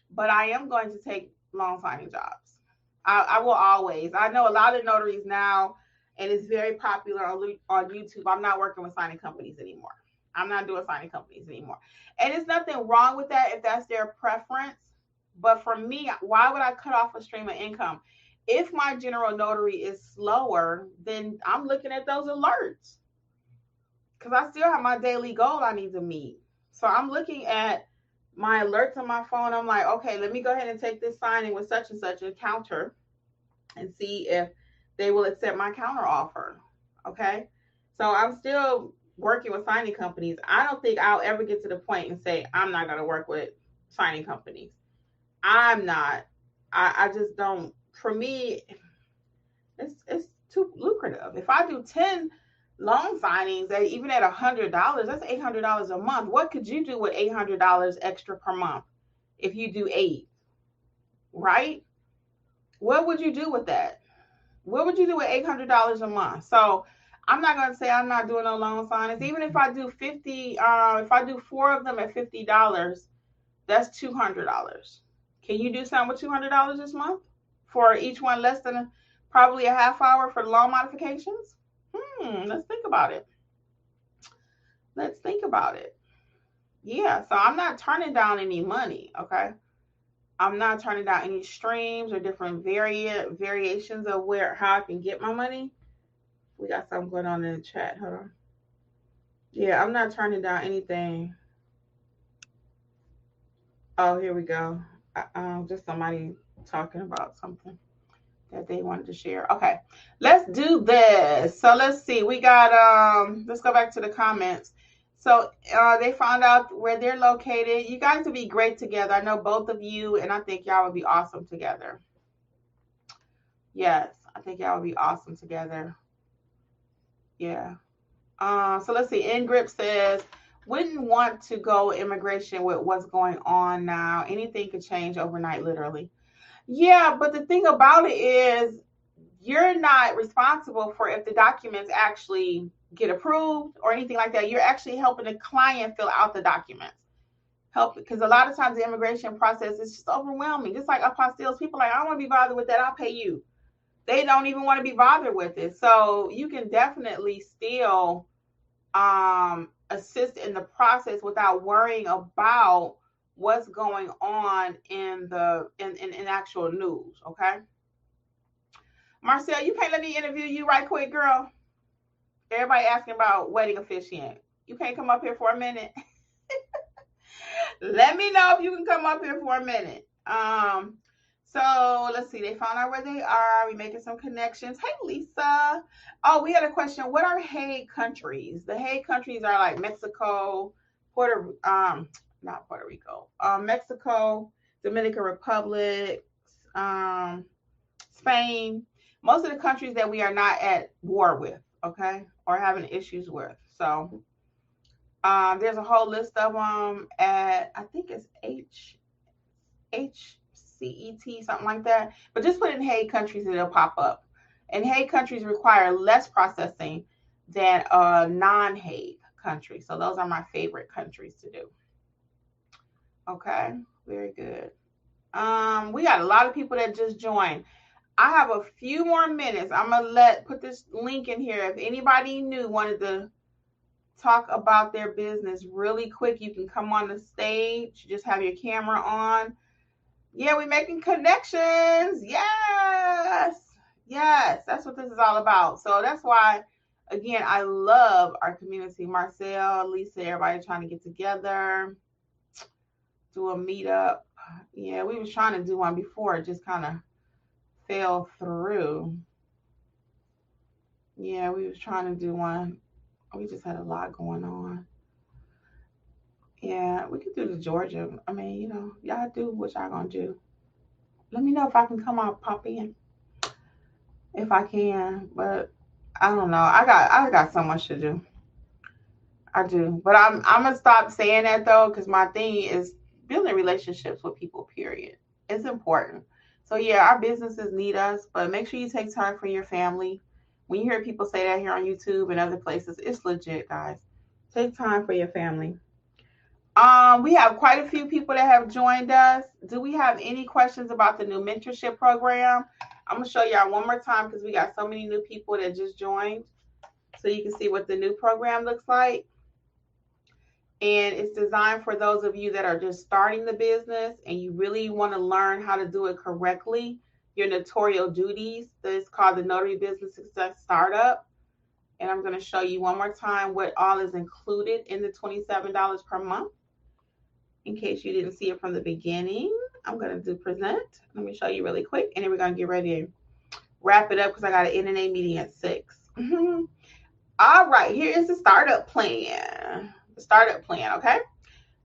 but I am going to take loan signing jobs. I will always. I know a lot of notaries now, and it's very popular on YouTube. I'm not working with signing companies anymore. I'm not doing signing companies anymore. And there's nothing wrong with that if that's their preference. But for me, why would I cut off a stream of income? If my general notary is slower, then I'm looking at those alerts, because I still have my daily goal I need to meet. So I'm looking at my alerts on my phone. I'm like, okay, let me go ahead and take this signing with such and such a counter and see if they will accept my counter offer. Okay. So I'm still working with signing companies. I don't think I'll ever get to the point and say, I'm not going to work with signing companies. I'm not. I just don't. For me, it's too lucrative. If I do 10 loan signings, even at $100, that's $800 a month. What could you do with $800 extra per month if you do 8? Right? What would you do with that? What would you do with $800 a month? So I'm not going to say I'm not doing no loan signings. Even if I do 50, if I do 4 of them at $50, that's $200. Can you do something with $200 this month for each one less than probably a half hour for loan modifications? Let's think about it. Yeah, so I'm not turning down any money, okay? I'm not turning down any streams or different variations of how I can get my money. We got something going on in the chat. Hold on. Yeah, I'm not turning down anything. Oh, here we go. Just somebody talking about something that they wanted to share. Okay, let's do this. So let's see. We got, let's go back to the comments. So they found out where they're located. You guys would be great together. I know both of you, and I think y'all would be awesome together. Yes, I think y'all would be awesome together. Yeah. So let's see. Ingrip says, wouldn't want to go immigration with what's going on now. Anything could change overnight, literally. Yeah, but the thing about it is you're not responsible for if the documents actually get approved or anything like that. You're actually helping the client fill out the documents. Because a lot of times the immigration process is just overwhelming. Just like apostilles, people are like, I don't want to be bothered with that. I'll pay you. They don't even want to be bothered with it. So you can definitely still assist in the process without worrying about what's going on in actual news. Okay. Marcel, you can't let me interview you right quick, girl. Everybody asking about wedding officiant. You can't come up here for a minute. Let me know if you can come up here for a minute. So let's see. They found out where they are. We're making some connections. Hey, Lisa. Oh, we had a question. What are Hague countries? The Hague countries are like Mexico, not Puerto Rico, Mexico, Dominican Republic, Spain. Most of the countries that we are not at war with, okay, or having issues with. So there's a whole list of them at, I think it's HCET, something like that. But just put in Hague countries and it'll pop up. And Hague countries require less processing than a non-Hague country. So those are my favorite countries to do. Okay, very good. We got a lot of people that just joined. I have a few more minutes. I'm gonna put this link in here. If anybody new wanted to talk about their business really quick, you can come on the stage. Just have your camera on. Yeah, we're making connections. Yes, that's what this is all about. So that's why, again, I love our community. Marcel, Lisa, everybody trying to get together, do a meetup. Yeah, we was trying to do one before. It just kind of fell through. Yeah, we was trying to do one. We just had a lot going on. Yeah, we could do the Georgia. I mean, y'all do what y'all gonna do. Let me know if I can come out, pop in, if I can. But I don't know. I got so much to do. I do. But I'm gonna stop saying that though, because my thing is building relationships with people. Period. It's important. So yeah, our businesses need us, but make sure you take time for your family. When you hear people say that here on YouTube and other places, it's legit, guys. Take time for your family. We have quite a few people that have joined us. Do we have any questions about the new mentorship program? I'm gonna show y'all one more time because we got so many new people that just joined, so you can see what the new program looks like. And it's designed for those of you that are just starting the business and you really want to learn how to do it correctly. Your notarial duties. It's called the Notary Business Success Startup. And I'm going to show you one more time what all is included in the $27 per month. In case you didn't see it from the beginning, I'm going to do present. Let me show you really quick. And then we're going to get ready to wrap it up because I got an NNA meeting at 6. All right, here is the startup plan. The startup plan, okay?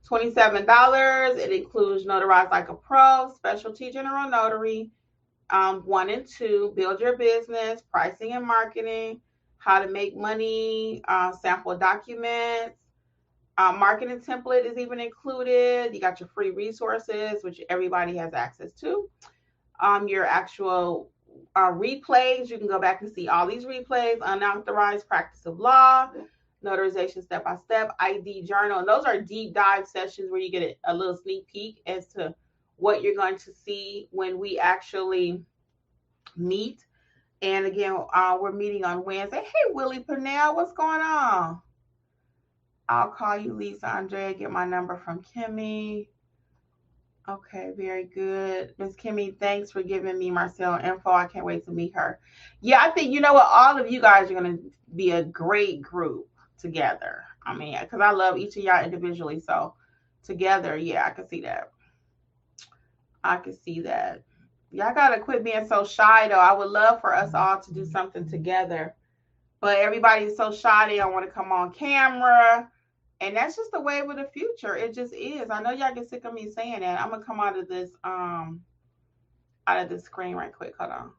$27. It includes Notarize Like a Pro, Specialty General Notary, 1 and 2, Build Your Business, Pricing and Marketing, How to Make Money, Sample Documents, Marketing Template is even included. You got your free resources, which everybody has access to. Your actual replays, you can go back and see all these replays, Unauthorized Practice of Law, Notarization Step-by-Step, ID Journal. And those are deep dive sessions where you get a little sneak peek as to what you're going to see when we actually meet. And again, we're meeting on Wednesday. Hey, Willie Purnell, what's going on? I'll call you, Lisa Andrea, get my number from Kimmi. Okay, very good. Miss Kimmi, thanks for giving me Marcel info. I can't wait to meet her. Yeah, I think, you know what, all of you guys are going to be a great group together. I mean, because I love each of y'all individually. So together, yeah, I can see that. I can see that. Y'all got to quit being so shy, though. I would love for us all to do something together. But everybody's so shy, they don't want to come on camera. And that's just the wave of the future. It just is. I know y'all get sick of me saying that. I'm gonna come out of this screen right quick. Hold on.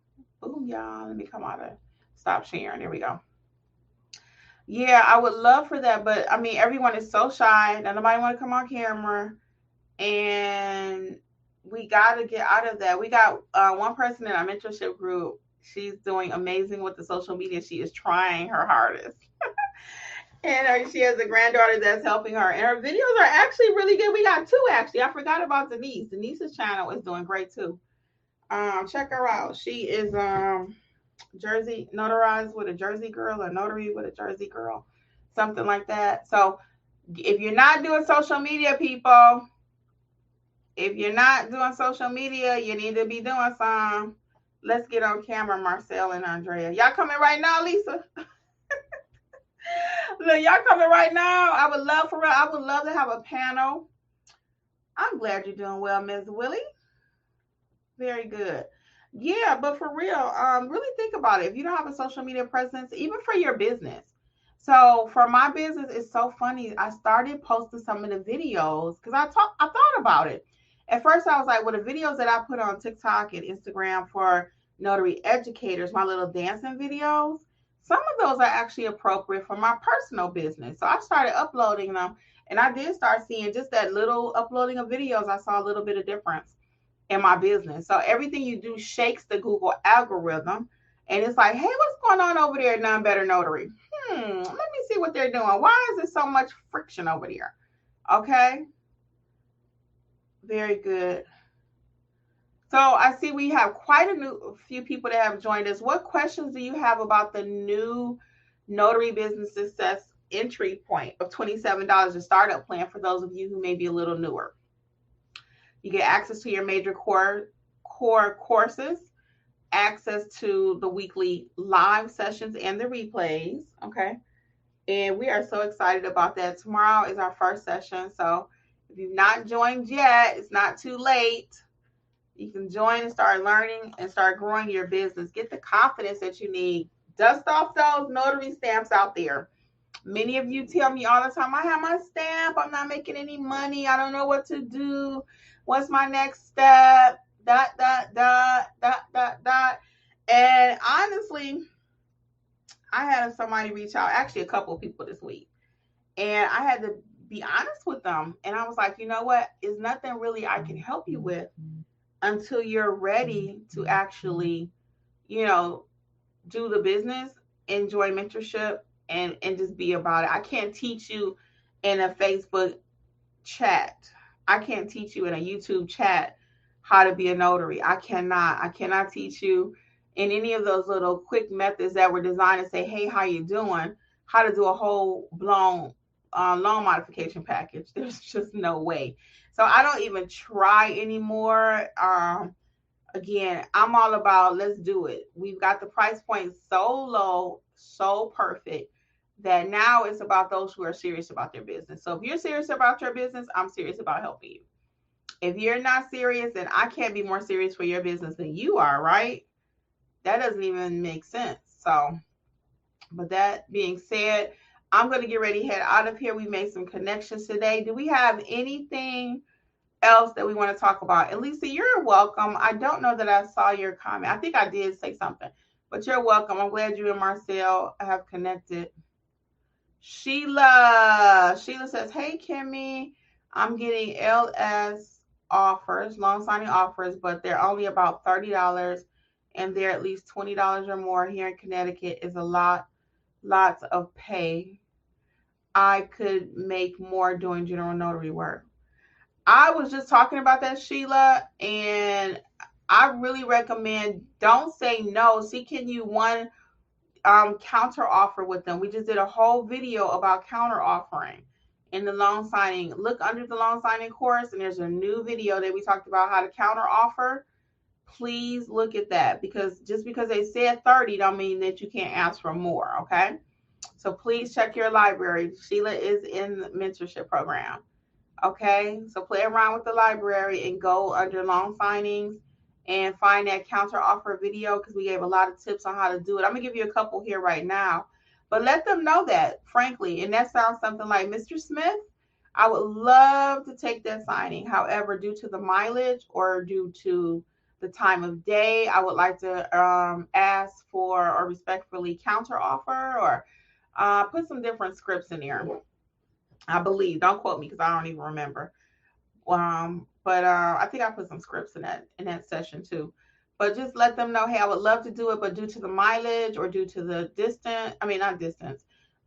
Ooh, y'all. Let me come out of stop sharing. There we go. Yeah, I would love for that, but I mean, everyone is so shy. Nobody want to come on camera, and we got to get out of that. We got one person in our mentorship group. She's doing amazing with the social media. She is trying her hardest. And she has a granddaughter that's helping her. And her videos are actually really good. We got 2, actually. I forgot about Denise. Denise's channel is doing great, too. Check her out. She is Jersey, notarized with a Jersey girl, or notary with a Jersey girl, something like that. So if you're not doing social media, people, if you're not doing social media, you need to be doing some. Let's get on camera, Marcel and Andrea. Y'all coming right now, Lisa? Look, y'all coming right now. I would love to have a panel. I'm glad you're doing well, Ms. Willie. Very good. Yeah, but for real, really think about it. If you don't have a social media presence, even for your business. So for my business, it's so funny. I started posting some of the videos because I thought about it. At first, I was like, well, the videos that I put on TikTok and Instagram for Notary Educators, my little dancing videos, some of those are actually appropriate for my personal business. So I started uploading them, and I did start seeing just that little uploading of videos. I saw a little bit of difference in my business. So everything you do shakes the Google algorithm, and it's like, hey, what's going on over there at None Better Notary? Let me see what they're doing. Why is there so much friction over there? Okay. Very good. So I see we have quite a few people that have joined us. What questions do you have about the new Notary Business Success entry point of $27, a startup plan for those of you who may be a little newer? You get access to your major core courses, access to the weekly live sessions and the replays. Okay. And we are so excited about that. Tomorrow is our first session. So If you've not joined yet, it's not too late. You can join and start learning and start growing your business. Get the confidence that you need. Dust off those notary stamps out there. Many of you tell me all the time, I have my stamp. I'm not making any money. I don't know what to do. What's my next step? ... And honestly, I had somebody reach out, actually a couple of people this week, and I had to be honest with them. And I was like, you know what? There's nothing really I can help you with until you're ready to actually, do the business, enjoy mentorship, and just be about it. I can't teach you in a Facebook chat. I can't teach you in a YouTube chat how to be a notary. I cannot teach you in any of those little quick methods that were designed to say, hey, how you doing? How to do a whole blown loan modification package. There's just no way. So I don't even try anymore. Again, I'm all about let's do it. We've got the price point so low, so perfect, that now it's about those who are serious about their business. So if you're serious about your business, I'm serious about helping you. If you're not serious, then I can't be more serious for your business than you are, right? That doesn't even make sense. So, but that being said, I'm going to get ready to head out of here. We made some connections today. Do we have anything else that we want to talk about? And Lisa, you're welcome. I don't know that I saw your comment. I think I did say something, but you're welcome. I'm glad you and Marcel have connected. Sheila says, hey, Kimmi, I'm getting LS offers, loan signing offers, but they're only about $30 and they're at least $20 or more. Here in Connecticut is a lots of pay. I could make more doing general notary work. I was just talking about that, Sheila, and I really recommend don't say no. See, can you counter offer with them? We just did a whole video about counter offering in the loan signing. Look under the loan signing course, and there's a new video that we talked about how to counter offer. Please look at that, because just because they said 30 don't mean that you can't ask for more, okay? So please check your library. Sheila is in the mentorship program. Okay, so play around with the library and go under loan signings and find that counter offer video, because we gave a lot of tips on how to do it. I'm gonna give you a couple here right now, but let them know that, frankly, and that sounds something like, Mr. Smith, I would love to take that signing. However, due to the mileage or due to the time of day, I would like to ask for or respectfully counter offer, or put some different scripts in there. I believe, don't quote me because I don't even remember. But I think I put some scripts in that session too. But just let them know, hey, I would love to do it, but due to the mileage or due to the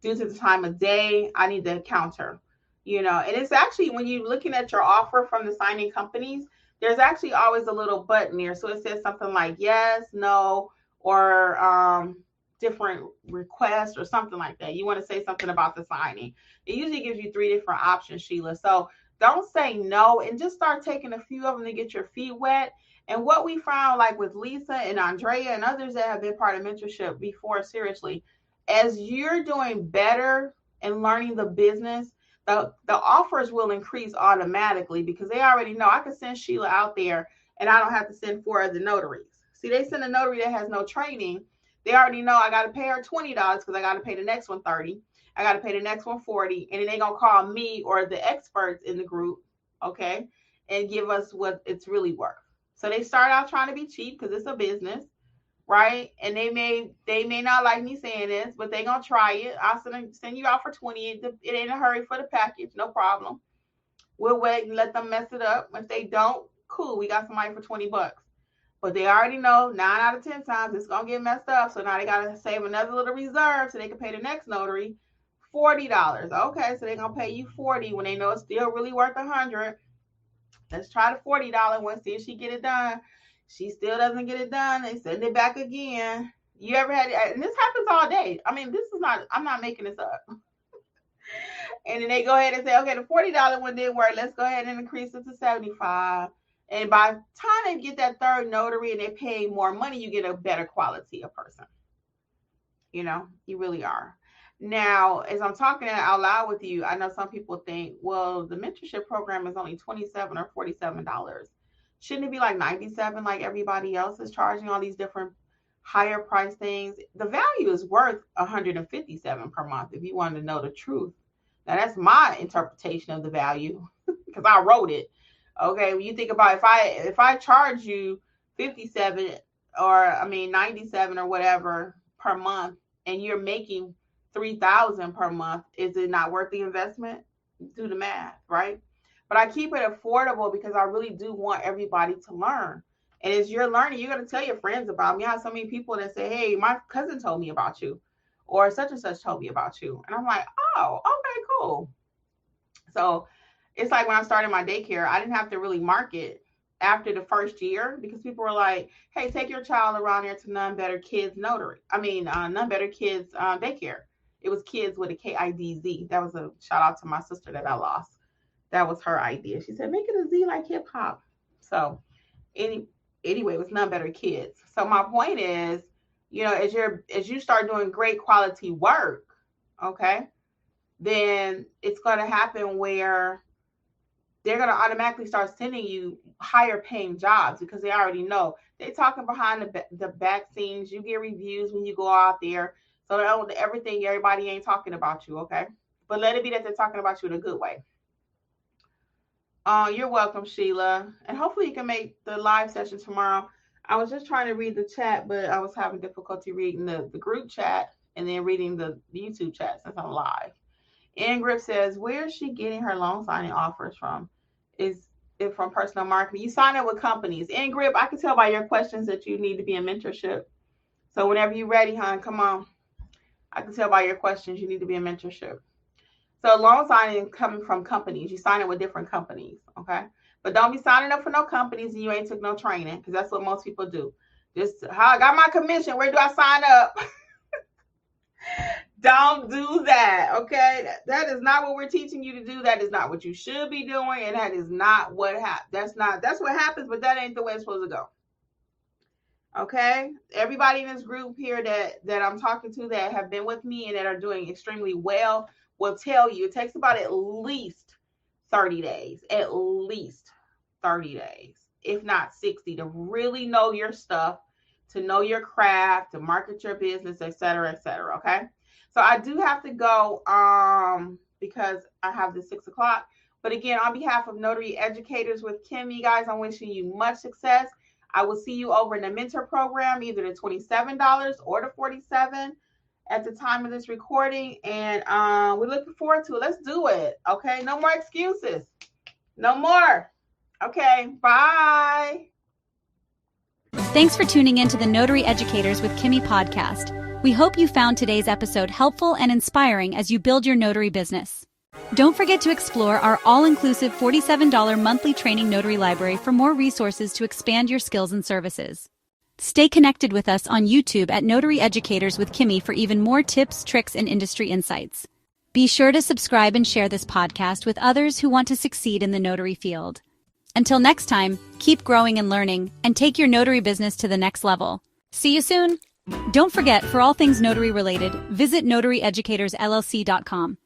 due to the time of day, I need the counter. And it's actually, when you're looking at your offer from the signing companies, there's actually always a little button there. So it says something like yes, no, or different requests or something like that. You want to say something about the signing. It usually gives you 3 different options, Sheila. So don't say no, and just start taking a few of them to get your feet wet. And what we found, like with Lisa and Andrea and others that have been part of mentorship before, seriously, as you're doing better and learning the business, the offers will increase automatically, because they already know I can send Sheila out there and I don't have to send 4 other notaries. See, they send a notary that has no training. They already know I got to pay her $20 because I got to pay the next one $30. I got to pay the next one $40. And then they going to call me or the experts in the group, okay, and give us what it's really worth. So they start out trying to be cheap because it's a business, right? And they may not like me saying this, but they going to try it. I'll send you out for 20. It ain't a hurry for the package. No problem. We'll wait and let them mess it up. If they don't, cool. We got somebody for $20. But they already know 9 out of 10 times it's going to get messed up. So now they got to save another little reserve so they can pay the next notary $40. Okay, so they're going to pay you $40 when they know it's still really worth $100. Let's try the $40 one, see if she get it done. She still doesn't get it done. They send it back again. You ever had it? And this happens all day. I mean, I'm not making this up. And then they go ahead and say, okay, the $40 one didn't work. Let's go ahead and increase it to $75. And by the time they get that third notary and they pay more money, you get a better quality of person. You really are. Now, as I'm talking out loud with you, I know some people think, well, the mentorship program is only $27 or $47. Shouldn't it be like $97 like everybody else is charging all these different higher price things? The value is worth $157 per month if you want to know the truth. Now, that's my interpretation of the value because I wrote it. Okay, when you think about if I charge you 57 or 97 or whatever per month, and you're making $3,000 per month, is it not worth the investment? Do the math, right? But I keep it affordable because I really do want everybody to learn. And as you're learning, you're going to tell your friends about me. I have so many people that say, hey, my cousin told me about you, or such and such told me about you. And I'm like, oh, okay, cool. So it's like when I started my daycare, I didn't have to really market after the first year because people were like, hey, take your child around there to None Better Kids Notary. None Better Kids Daycare. It was kids with a KIDZ. That was a shout out to my sister that I lost. That was her idea. She said, make it a Z like hip hop. So anyway, it was None Better Kids. So my point is, as you start doing great quality work, okay, then it's going to happen where they're going to automatically start sending you higher paying jobs because they already know. They're talking behind the back scenes. You get reviews when you go out there. So everybody ain't talking about you, okay? But let it be that they're talking about you in a good way. You're welcome, Sheila. And hopefully you can make the live session tomorrow. I was just trying to read the chat, but I was having difficulty reading the group chat and then reading the YouTube chat since I'm live. Ingrid says, where is she getting her loan signing offers from? Is it from personal marketing? You sign up with companies. Ingrid, I can tell by your questions that you need to be in mentorship. So whenever you're ready, hon, come on. I can tell by your questions you need to be in mentorship. So loan signing coming from companies. You sign up with different companies, okay? But don't be signing up for no companies and you ain't took no training because that's what most people do. Just, how I got my commission, where do I sign up? Don't do that, okay? That is not what we're teaching you to do. That is not what you should be doing, and that is not what happens. That's what happens, but that ain't the way it's supposed to go. Okay? Everybody in this group here that I'm talking to that have been with me and that are doing extremely well will tell you it takes about at least 30 days, if not 60, to really know your stuff, to know your craft, to market your business, et cetera, okay? So I do have to go because I have the 6 o'clock. But again, on behalf of Notary Educators with Kimmi, guys, I'm wishing you much success. I will see you over in the mentor program, either the $27 or the $47 at the time of this recording. And we're looking forward to it. Let's do it. Okay. No more excuses. No more. Okay. Bye. Thanks for tuning in to the Notary Educators with Kimmi podcast. We hope you found today's episode helpful and inspiring as you build your notary business. Don't forget to explore our all-inclusive $47 monthly training notary library for more resources to expand your skills and services. Stay connected with us on YouTube at Notary Educators with Kimmi for even more tips, tricks, and industry insights. Be sure to subscribe and share this podcast with others who want to succeed in the notary field. Until next time, keep growing and learning, and take your notary business to the next level. See you soon! Don't forget, for all things notary related, visit notaryeducatorsllc.com.